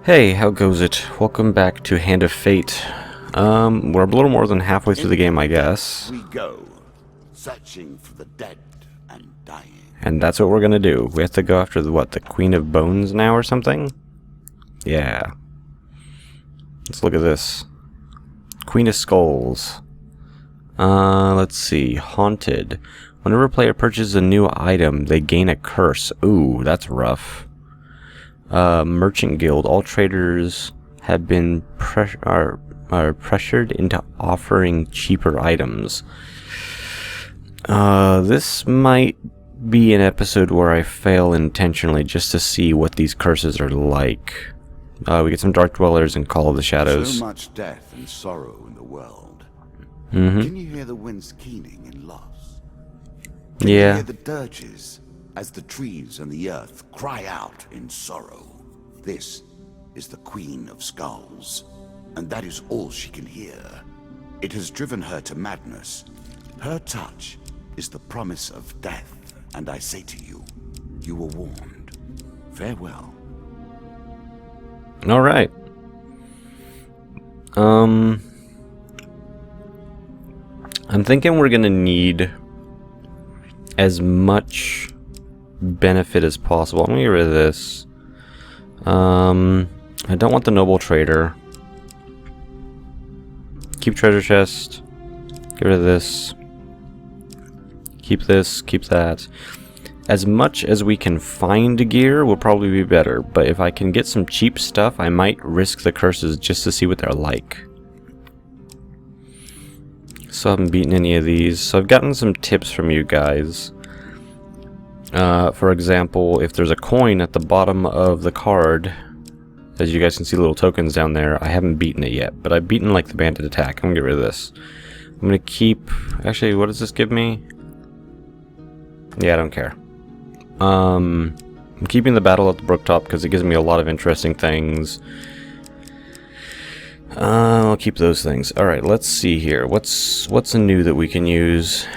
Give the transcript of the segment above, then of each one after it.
Hey, how goes it? Welcome back to Hand of Fate. We're a little more than halfway through the game, I guess. We go, searching for the dead and dying. And that's what we're gonna do. We have to go after the Queen of Bones now or something? Yeah. Let's look at this. Queen of Skulls. Let's see. Haunted. Whenever a player purchases a new item, they gain a curse. Ooh, that's rough. Merchant Guild. All traders have been are pressured into offering cheaper items. This might be an episode where I fail intentionally just to see what these curses are like. We get some Dark Dwellers and Call of the Shadows. So much death and sorrow in the world. Mm-hmm. Can you hear the winds keening in loss? Can you Yeah. hear the dirges as the trees and the earth cry out in sorrow? This is the Queen of Skulls, and that is all she can hear. It has driven her to madness. Her touch is the promise of death, and I say to you, you were warned. Farewell. All right. I'm thinking we're gonna need as much benefit as possible. I'm gonna get rid of this. I don't want the Noble Trader. Keep treasure chest. Get rid of this. Keep this. Keep that. As much as we can find gear will probably be better, but if I can get some cheap stuff, I might risk the curses just to see what they're like. So I haven't beaten any of these. So I've gotten some tips from you guys. For example, if there's a coin at the bottom of the card, as you guys can see little tokens down there, I haven't beaten it yet, but I've beaten like the bandit attack. I'm gonna get rid of this. I'm gonna keep, actually, what does this give me? Yeah, I don't care. I'm keeping the battle at the Brooktop because it gives me a lot of interesting things. I'll keep those things. Alright, let's see here. What's new that we can use?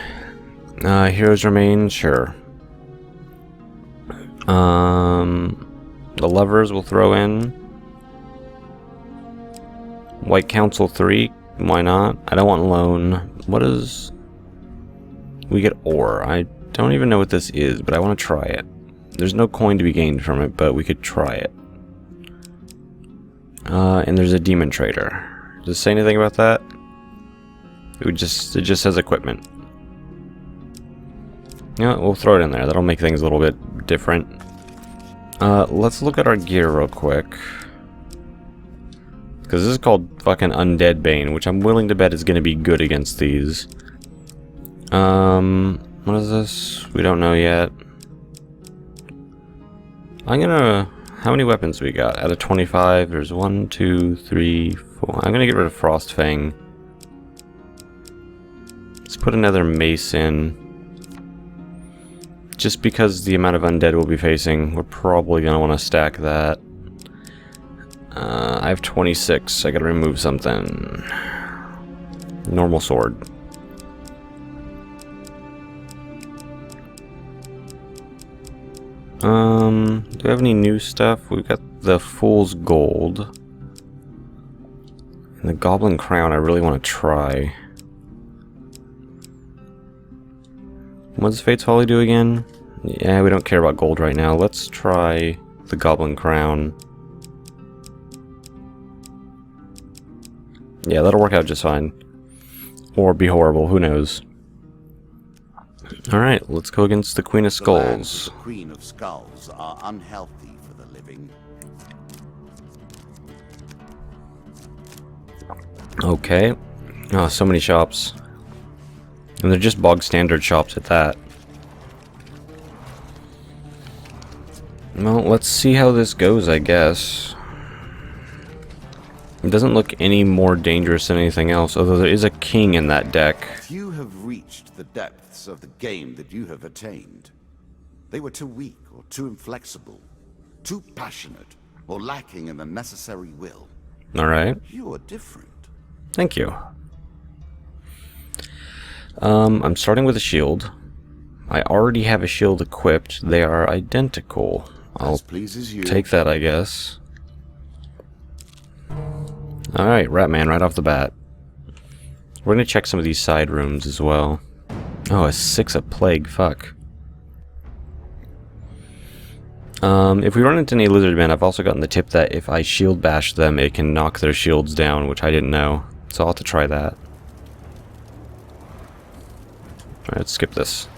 Heroes Remain, sure. The levers we'll throw in. White Council 3, why not? I don't want loan. What is... We get ore. I don't even know what this is, but I want to try it. There's no coin to be gained from it, but we could try it. And there's a demon trader. Does it say anything about that? It just says equipment. Yeah, we'll throw it in there. That'll make things a little bit different. Let's look at our gear real quick. Because this is called fucking Undead Bane, which I'm willing to bet is going to be good against these. What is this? We don't know yet. I'm gonna... How many weapons we got? Out of 25, there's 1, 2, 3, 4. I'm gonna get rid of Frost Fang. Let's put another mace in. Just because the amount of undead we'll be facing, we're probably gonna want to stack that. I have 26. I gotta remove something. Normal sword. Do we have any new stuff? We've got the Fool's Gold. And the Goblin Crown I really want to try. What does Fate's Folly do again? Yeah, we don't care about gold right now. Let's try the Goblin Crown. Yeah, that'll work out just fine. Or be horrible, who knows. Alright, let's go against the Queen of Skulls. The Queen of Skulls are unhealthy for the living. Okay. Oh, so many shops. And they're just bog standard shops at that. Well, let's see how this goes, I guess. It doesn't look any more dangerous than anything else, although there is a king in that deck. Few have reached the depths of the game that you have attained. They were too weak or too inflexible, too passionate or lacking in the necessary will. Alright. You are different. Thank you. I'm starting with a shield. I already have a shield equipped. They are identical. I'll As pleases you. take that, I guess. Alright, Ratman right off the bat. We're gonna check some of these side rooms as well. Oh, a 6 of plague, fuck. If we run into any lizard men, I've also gotten the tip that if I shield bash them, it can knock their shields down, which I didn't know. So I'll have to try that. Alright, let's skip this.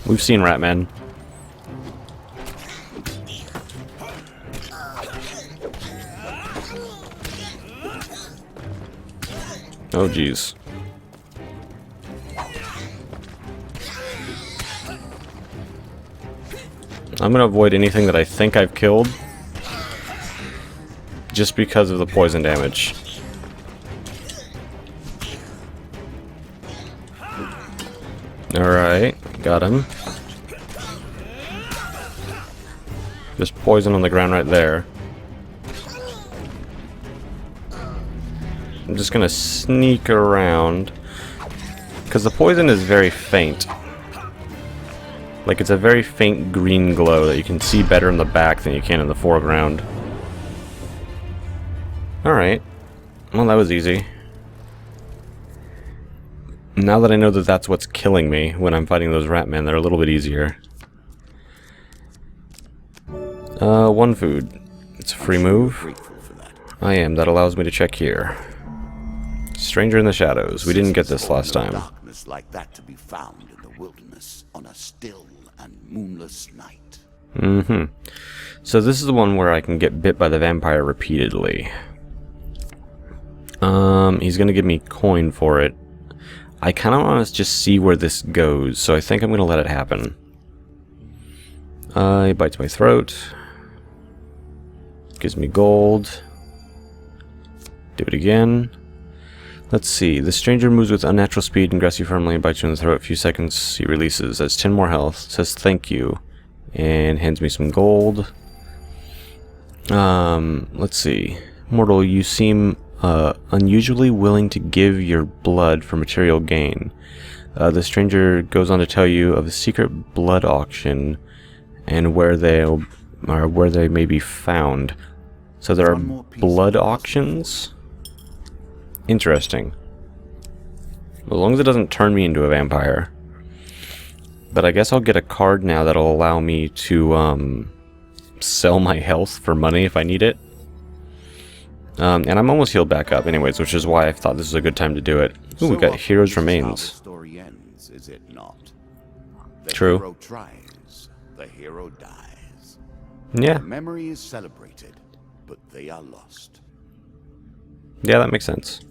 We've seen Ratmen. Oh jeez. I'm gonna avoid anything that I think I've killed just because of the poison damage. Alright, got him. There's poison on the ground right there. I'm just gonna sneak around because the poison is very faint. Like, it's a very faint green glow that you can see better in the back than you can in the foreground. Alright. Well, that was easy. Now that I know that that's what's killing me when I'm fighting those Ratmen, they're a little bit easier. One food. It's a free move. I am. That allows me to check here. Stranger in the shadows. We didn't get this last time. Darkness like that to be found in the wilderness on a still and moonless night. Mm-hmm. So this is the one where I can get bit by the vampire repeatedly. He's gonna give me coin for it. I kind of want to just see where this goes, so I think I'm gonna let it happen. He bites my throat. Gives me gold. Do it again. Let's see. The stranger moves with unnatural speed and grasps you firmly and bites you in the throat. A few seconds he releases. Has 10 more health. Says thank you. And hands me some gold. Let's see. Mortal, you seem unusually willing to give your blood for material gain. The stranger goes on to tell you of a secret blood auction and where they may be found. So there are blood auctions? Interesting. As long as it doesn't turn me into a vampire. But I guess I'll get a card now that'll allow me to sell my health for money if I need it. And I'm almost healed back up anyways, which is why I thought this was a good time to do it. Ooh, we got Hero's Remains. The story ends, is it not? The True. hero tries, the hero dies. Yeah. The memory is celebrated, but they are lost. Yeah, that makes sense.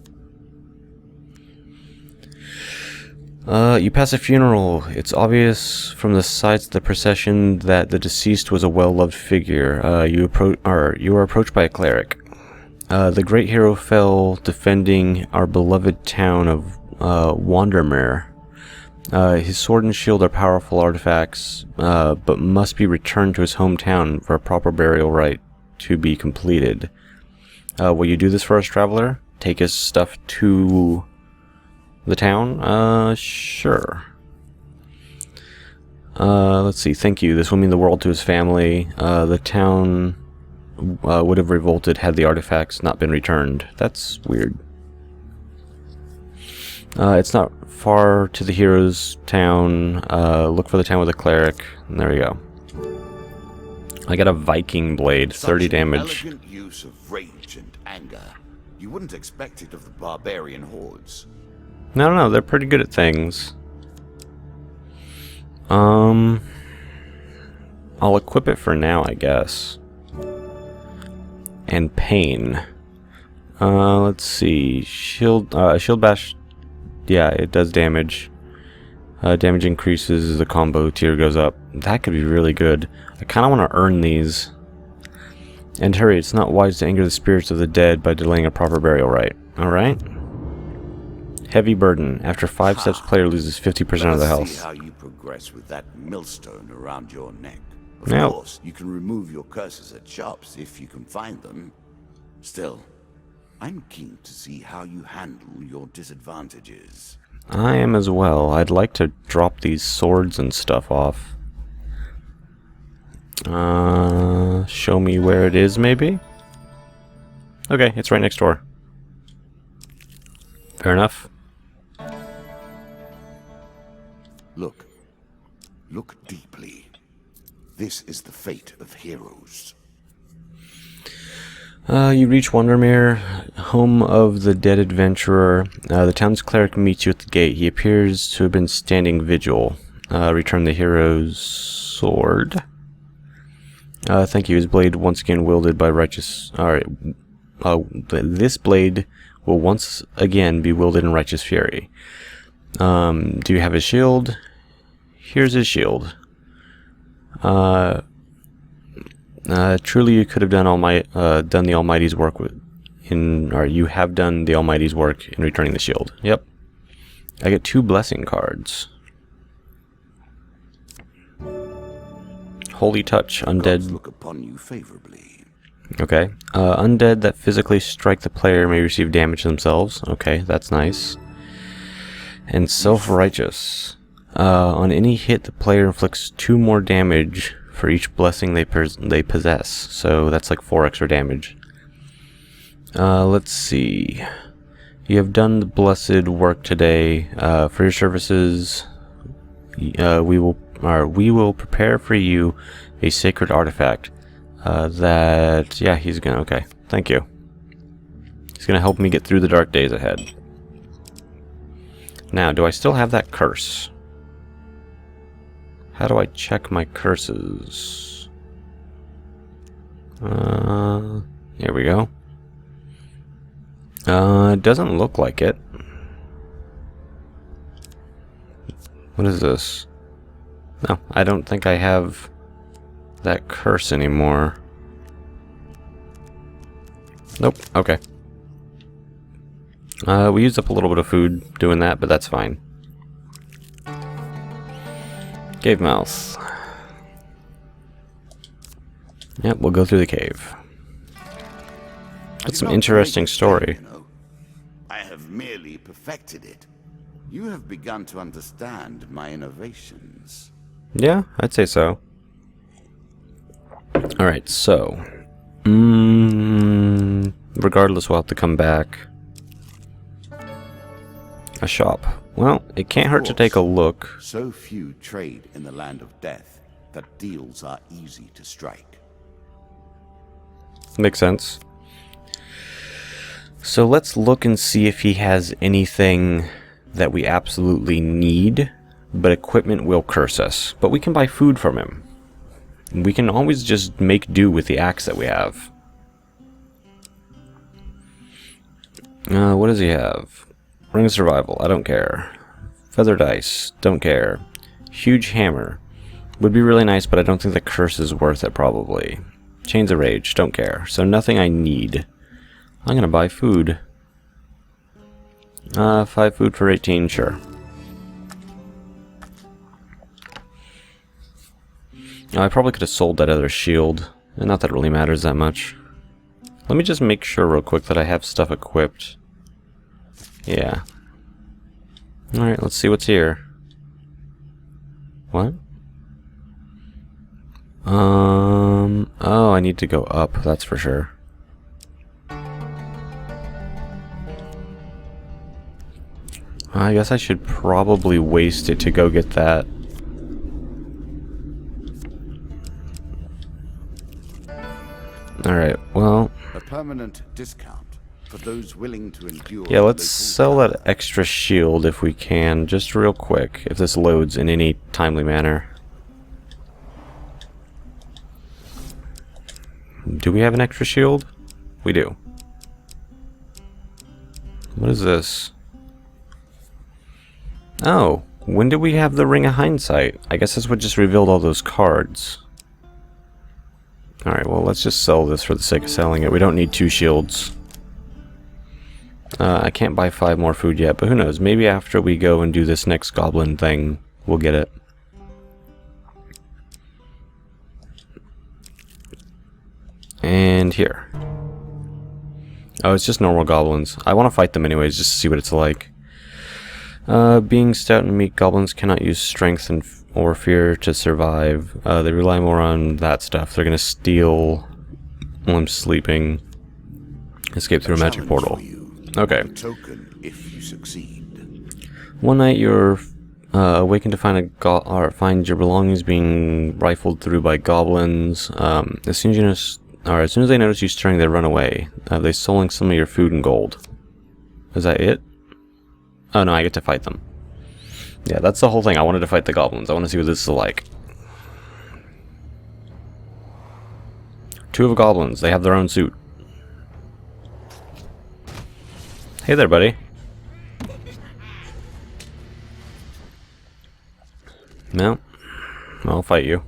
You pass a funeral. It's obvious from the sides of the procession that the deceased was a well-loved figure. You are approached by a cleric. The great hero fell defending our beloved town of Wandermere. His sword and shield are powerful artifacts, but must be returned to his hometown for a proper burial rite to be completed. Will you do this for us, traveler? Take his stuff to the town? Sure. Let's see. Thank you. This will mean the world to his family. The town would have revolted had the artifacts not been returned. That's weird. It's not far to the hero's town. Look for the town with a cleric. And there we go. I got a Viking blade, 30 damage. Elegant use of rage and anger. You wouldn't expect it of the barbarian hordes. No, they're pretty good at things. I'll equip it for now, I guess. And pain. Let's see. Shield bash. Yeah, it does damage. Damage increases as the combo tier goes up. That could be really good. I kind of want to earn these. And hurry, it's not wise to anger the spirits of the dead by delaying a proper burial rite. Alright? Heavy burden. After 5 steps, player loses 50% of the health. See how you progress with that millstone around your neck. Of Now, course, you can remove your curses at shops if you can find them. Still, I'm keen to see how you handle your disadvantages. I am as well. I'd like to drop these swords and stuff off. Show me where it is, maybe? Okay, it's right next door. Fair enough. Look. Look deeply. This is the fate of heroes. You reach Wondermere, home of the dead adventurer. The town's cleric meets you at the gate. He appears to have been standing vigil. Return the hero's sword. Thank you. His blade once again wielded by righteous... Alright. This blade will once again be wielded in righteous fury. Do you have his shield? Here's his shield. Truly, you could have done done the Almighty's work you have done the Almighty's work in returning the shield. Yep. I get 2 blessing cards. Holy touch, undead. Gods look upon you favorably. Okay. Undead that physically strike the player may receive damage themselves. Okay, that's nice. And self-righteous. On any hit, the player inflicts 2 more damage for each blessing they possess. So that's like 4 extra damage. Let's see. You have done the blessed work today. For your services, we will prepare for you a sacred artifact. Yeah, he's gonna. Okay, thank you. He's gonna help me get through the dark days ahead. Now, do I still have that curse? How do I check my curses? Here we go. It doesn't look like it. What is this? No, I don't think I have that curse anymore. Nope, okay. We used up a little bit of food doing that, but that's fine. Cave mouth. Yep, we'll go through the cave. That's some interesting story. You know. I have merely perfected it. You have begun to understand my innovations. Yeah, I'd say so. Alright, so... regardless, we'll have to come back. A shop. Well, it can't hurt to take a look. So few trade in the land of death that deals are easy to strike. Makes sense. So let's look and see if he has anything that we absolutely need, but equipment will curse us. But we can buy food from him. We can always just make do with the axe that we have. What does he have? Ring of Survival, I don't care. Feather Dice, don't care. Huge Hammer. Would be really nice, but I don't think the curse is worth it, probably. Chains of Rage, don't care. So nothing I need. I'm gonna buy food. 5 food for 18, sure. I probably could have sold that other shield. Not that it really matters that much. Let me just make sure real quick that I have stuff equipped. Yeah. Alright, let's see what's here. What? Oh, I need to go up, that's for sure. I guess I should probably waste it to go get that. Alright, well... A permanent discount for those willing to endure... Yeah, let's sell that extra shield if we can, just real quick, if this loads in any timely manner. Do we have an extra shield? We do. What is this? Oh, when did we have the Ring of Hindsight? I guess that's what just revealed all those cards. Alright, well, let's just sell this for the sake of selling it. We don't need 2 shields. I can't buy 5 more food yet, but who knows? Maybe after we go and do this next goblin thing, we'll get it. And here. Oh, it's just normal goblins. I want to fight them anyways, just to see what it's like. Being stout and meek, goblins cannot use strength or fear to survive. They rely more on that stuff. They're gonna steal while I'm sleeping. Escape through a magic portal. Okay. Token if you succeed. One night you're awakened to find find your belongings being rifled through by goblins. As soon as they notice you stirring, they run away. They stolen some of your food and gold. Is that it? Oh no, I get to fight them. Yeah, that's the whole thing. I wanted to fight the goblins. I want to see what this is like. 2 of the goblins. They have their own suit. Hey there, buddy. No, I'll fight you.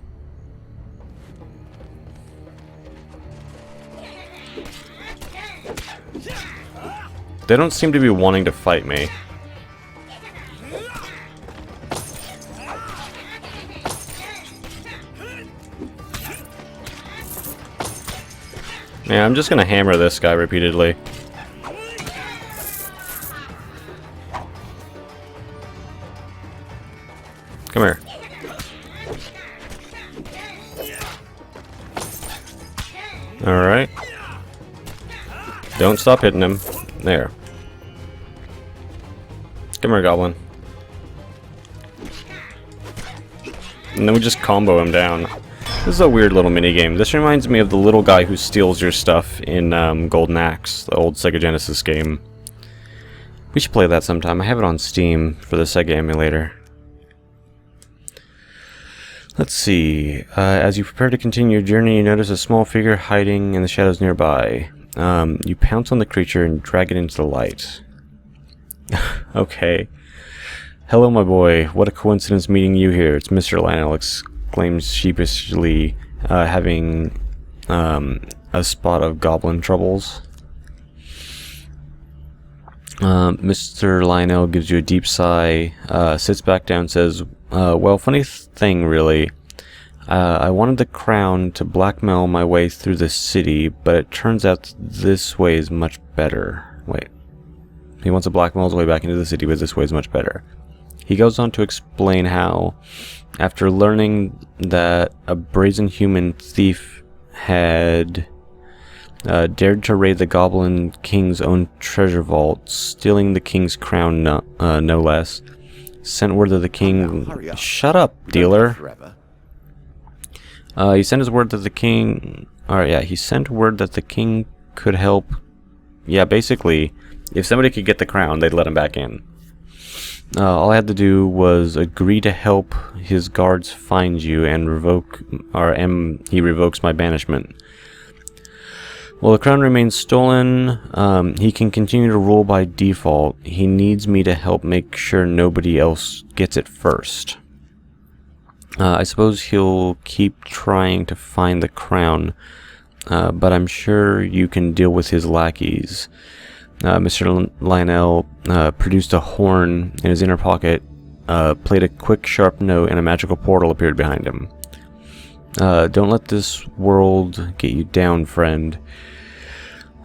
They don't seem to be wanting to fight me. Yeah, I'm just gonna hammer this guy repeatedly. Come here. Alright. Don't stop hitting him. There. Come here, goblin. And then we just combo him down. This is a weird little minigame. This reminds me of the little guy who steals your stuff in Golden Axe, the old Sega Genesis game. We should play that sometime. I have it on Steam for the Sega emulator. Let's see. As you prepare to continue your journey, you notice a small figure hiding in the shadows nearby. You pounce on the creature and drag it into the light. Okay. Hello, my boy. What a coincidence meeting you here. It's Mr. Lionel, exclaims sheepishly, having a spot of goblin troubles. Mr. Lionel gives you a deep sigh, sits back down, says, well, funny thing, really. I wanted the crown to blackmail my way through the city, but it turns out this way is much better. Wait. He wants to blackmail his way back into the city, but this way is much better. He goes on to explain how, after learning that a brazen human thief had dared to raid the Goblin King's own treasure vault, stealing the King's crown no less, sent word that the King... Shut up, dealer! He sent his word that the King... Alright, yeah, he sent word that the King could help... Yeah, basically, if somebody could get the crown, they'd let him back in. All I had to do was agree to help his guards find you and he revokes my banishment. Well, the crown remains stolen. He can continue to rule by default. He needs me to help make sure nobody else gets it first. I suppose he'll keep trying to find the crown, but I'm sure you can deal with his lackeys. Mr. Lionel produced a horn in his inner pocket, played a quick, sharp note, and a magical portal appeared behind him. Don't let this world get you down, friend.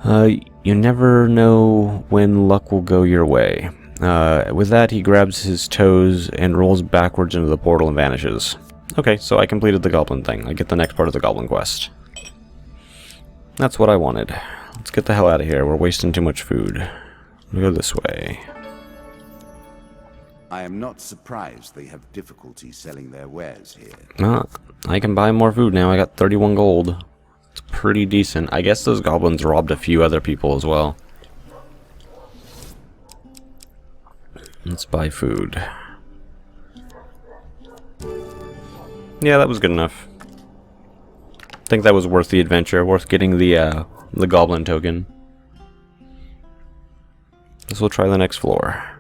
You never know when luck will go your way. With that, he grabs his toes and rolls backwards into the portal and vanishes. Okay, so I completed the goblin thing. I get the next part of the goblin quest. That's what I wanted. Let's get the hell out of here. We're wasting too much food. We'll go this way. I am not surprised they have difficulty selling their wares here. I can buy more food now. I got 31 gold. It's pretty decent. I guess those goblins robbed a few other people as well. Let's buy food. Yeah, that was good enough. I think that was worth the adventure, worth getting the goblin token. Guess we'll try the next floor.